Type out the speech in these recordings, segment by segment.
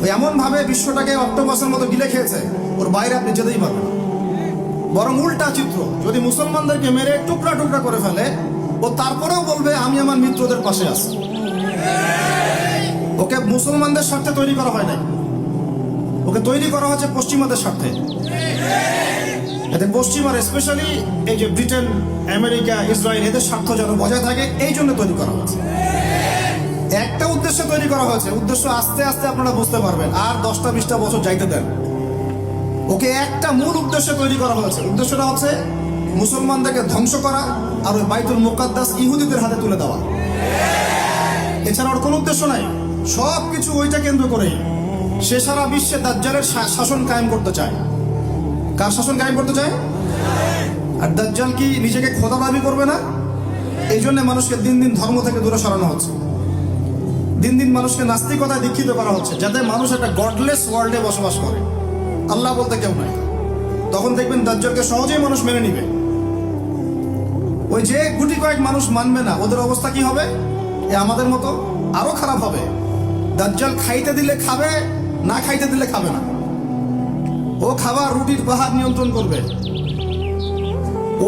ওই এমনভাবে বিশ্বটাকে অক্টোপাসের মতো গিলে খেয়েছে, ওর বাইরে আপনি যেতেই পারবেন। বরং উল্টা চিত্র, যদি মুসলমানদেরকে মেরে টুকরা টুকরা করে ফেলে, ও তারপরেও বলবে আমি আমার মিত্রদের পাশে আছি। ওকে মুসলমানদের স্বার্থে তৈরি করা হয় নাই, ওকে তৈরি করা হচ্ছে পশ্চিমাদের স্বার্থে। এতে পশ্চিমার স্পেশালি এই যে ব্রিটেন, আমেরিকা, ইসরায়েল, এদের স্বার্থ যেন বজায় থাকে, এই জন্য তৈরি করা হয়েছে। একটা উদ্দেশ্যে তৈরি করা হয়েছে, উদ্দেশ্য আস্তে আস্তে আপনারা বুঝতে পারবেন। আর 10-20 বছর যাইতে দেন। ওকে একটা মূল উদ্দেশ্যে তৈরি করা হয়েছে, উদ্দেশ্যটা হচ্ছে মুসলমানদেরকে ধ্বংস করা আর ওই বাইতুল মুকাদ্দাস ইহুদিদের হাতে তুলে দেওয়া। এছাড়া ওর কোনো উদ্দেশ্য নাই। সব কিছু ওইটা কেন্দ্র করেই সে সারা বিশ্বে দাজ্জালের শাসন কায়েম করতে চায়। কার শাসন কায়েম করতে চায়? আর দাজ্জাল কি নিজেকে খোদা দাবি করবে না? এই জন্য মানুষকে দিন দিন ধর্ম থেকে দূরে সরানো হচ্ছে, দিন দিন মানুষকে নাস্তিকতায় দীক্ষিত করা হচ্ছে, যাতে মানুষ একটা গডলেস ওয়ার্ল্ডে বসবাস করে, আল্লাহ বলতে কেউ নাই। তখন দেখবেন দাজ্জালকে সহজেই মানুষ মেনে নিবে। ওই যে গুটি কয়েক মানুষ মানবে না, ওদের অবস্থা কি হবে? এ আমাদের মতো আরো খারাপ হবে। দাজ্জাল খাইতে দিলে খাবে, না খাইতে দিলে খাবে না। ও খাবার রুটির পাহাড় নিয়ন্ত্রণ করবে।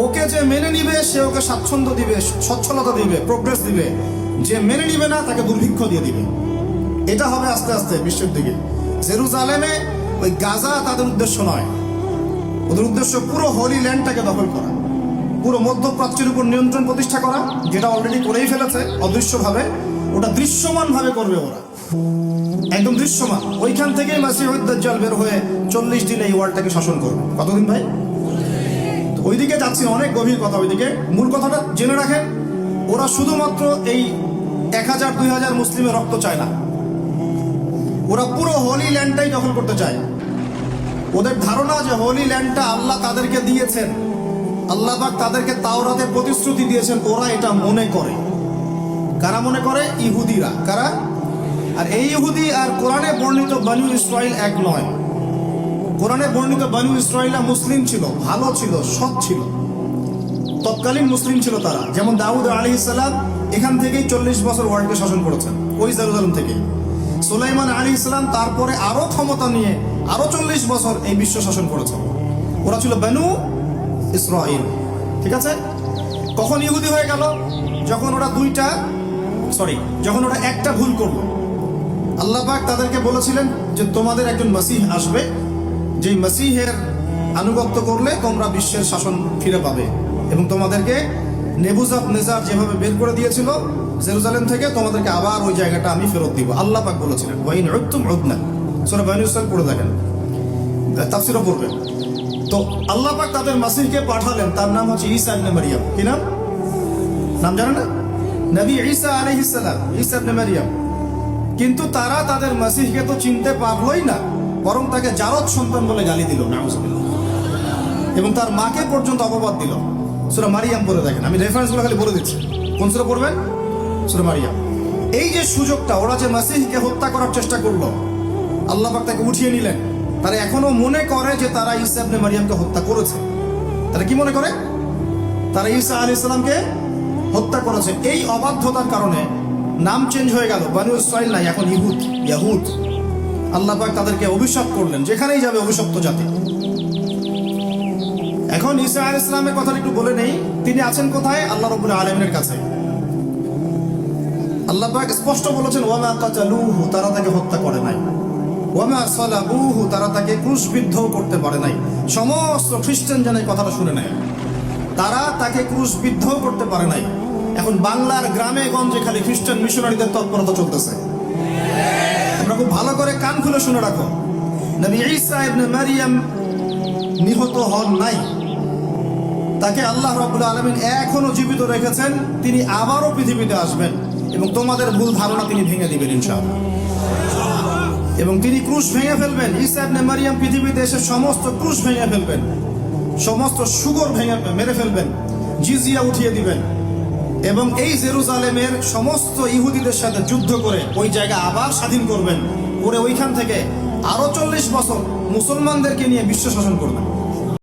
ওকে যে মেনে নিবে সে ওকে স্বাচ্ছন্দ্য দিবে, সচ্ছলতা দিবে, প্রোগ্রেস দিবে। যে মেনে নিবে না তাকে দুর্ভিক্ষ দিয়ে দিবে। এটা হবে আস্তে আস্তে বিশ্বের দিকে। জেরুজালেমে ওই গাজা তাদের উদ্দেশ্য নয়, ওদের উদ্দেশ্য পুরো হোলি ল্যান্ডটাকে দখল করা, পুরো মধ্যপ্রাচ্যের উপর নিয়ন্ত্রণ প্রতিষ্ঠা করা, যেটা অলরেডি করেই ফেলেছে অদৃশ্যভাবে। ওটা দৃশ্যমান ভাবে করবে ওরা, একদম দৃশ্যমান। ওইখান থেকেই মাসিহুদ দাজ্জাল বের হয়ে 40 দিন এই ওয়ার্ল্ডটাকে শাসন করবে। কতদিন ভাই? ওইদিকে যাচ্ছি, অনেক গভীর কথা। ওইদিকে মূল কথাটা জেনে রাখেন, ওরা শুধুমাত্র এই 1000-2000 মুসলিমের রক্ত চায় না, ওরা পুরো হোলি ল্যান্ডটাই দখল করতে চায়। ওদের ধারণা যে হোলি ল্যান্ডটা আল্লাহ তাদেরকে দিয়েছেন, আল্লাহ পাক তাদেরকে তাওরাতে প্রতিশ্রুতি দিয়েছেন। ওরা এটা মনে করে। কারা মনে করে? ইহুদিরা। কারা? আর এই ইহুদি আর কোরআনে বর্ণিত বনু ইসরাইল এক নয়। কোরআনে বর্ণিত বনু ইসরাইলরা মুসলিম ছিল, ভালো ছিল, সৎ ছিল, তৎকালীন মুসলিম ছিল তারা। যেমন দাউদ আলাইহিস সালাম এখান থেকেই 40 বছর ওয়ার্ল্ডকে শাসন করেছেন, ওই জেরুজালেম থেকে। সুলাইমান আলাইহিস সালাম তারপরে আরো ক্ষমতা নিয়ে আরো 40 বছর এই বিশ্ব শাসন করেছেন। ওরা ছিল বনু ইসরাইল। ঠিক আছে? কখন ইহুদি হয়ে গেল? যখন ওরা একটা ভুল করলো। আল্লাহ পাক তাদেরকে বলেছিলেন যে তোমাদের একজন মাসিহ আসবে, যেই মাসিহের আনুগত্য করলে তোমরা বিশ্বের শাসন ফিরে পাবে, এবং তোমাদেরকে নেবুজারনেজার যেভাবে বের করে দিয়েছিল জেরুজালেম থেকে, তোমাদেরকে আবার ওই জায়গাটা আমি ফেরত দিব। আল্লাহ পাক বলেছিলেন ওয়াইন উদতুম উদনা, সূরা বনী ইসরাইল পড়ে দেখেন, তাফসীরও পড়বেন। তো আল্লাহ পাক তাদের মাসিহকে পাঠালেন, তার নাম হচ্ছে ঈসা ইবনে মারইয়াম। কি নাম? নাম জানেন না? নবী ঈসা আলাইহিস সালাম, ঈসা ইবনে মারইয়াম। কিন্তু তারা তাদের মাসিহকে তো চিনতে পারলই না, বরং তাকে জারদ সন্তান বলে গালি দিল, নাউজুবিল্লাহ, এবং তার মাকে পর্যন্ত অপবাদ দিল। সূরা মারিয়াম পড়ে দেখেন, আমি রেফারেন্সগুলো খালি বলে দিচ্ছি। কোন সূরা পড়বেন? সূরা মারিয়াম। এই যে সুযোগটা, ওরা যে মাসিহকে হত্যা করার চেষ্টা করলো, আল্লাহ পাক তাকে উঠিয়ে নিলেন। তারা এখনো মনে করে যে তারা ঈসা ইবনে মারইয়ামকে হত্যা করেছে। তারা কি মনে করে? তারা ঈসা আলাইহিস সালামকে হত্যা করেছে। এই অবাধ্যতার কারণে নাম চেঞ্জ হয়ে গেল, বনু ইসরাইল নাই, এখন ইয়াহুদ। আল্লাহ পাক তাদেরকে অভিশাপ করলেন, যেখানেই যাবে অভিশপ্ত জাতি। এখন ঈসা আলাইহিস সালামের কথা একটু বলে নেই। তিনি আছেন কোথায়? আল্লাহ রাব্বুল আলামিনের কাছে। আল্লাহ পাক স্পষ্ট বলেছেন ওয়ামা কাতালুহু, তারা তাকে হত্যা করে নাই। ওয়ামা সালাবুহু, তারা তাকে ক্রুশবিদ্ধ করতে পারে নাই। সমস্ত খ্রিস্টান যেন এই কথাটা শুনে নেয়, তারা তাকে ক্রুশবিদ্ধ করতে পারে নাই। এখন বাংলার গ্রামে গঞ্জে খালি খ্রিস্টান মিশনারিদের তৎপরতা চলতেছে। তোমরা খুব ভালো করে কান খুলে শুনে রাখো, নবী ঈসা ইবনে মারইয়াম নিহত হন নাই। তাকে আল্লাহ রাব্বুল আলামিন এখনো জীবিত রেখেছেন। তিনি আবারও পৃথিবীতে আসবেন এবং তোমাদের ভুল ধারণা তিনি ভেঙে দিবেন ইনশাআল্লাহ, এবং তিনি ক্রুশ ভেঙে ফেলবেন। ঈসা ইবনে মারইয়াম পৃথিবীতে এসে সমস্ত ক্রুশ ভেঙে ফেলবেন, সমস্ত সুগর ভেঙে মেরে ফেলবেন, জিজিয়া উঠিয়ে দিবেন, এবং এই জেরুজালেমের সমস্ত ইহুদিদের সাথে যুদ্ধ করে ওই জায়গা আবার স্বাধীন করবেন, করে ওইখান থেকে আরো 40 বছর মুসলমানদেরকে নিয়ে বিশ্ব শাসন করবেন।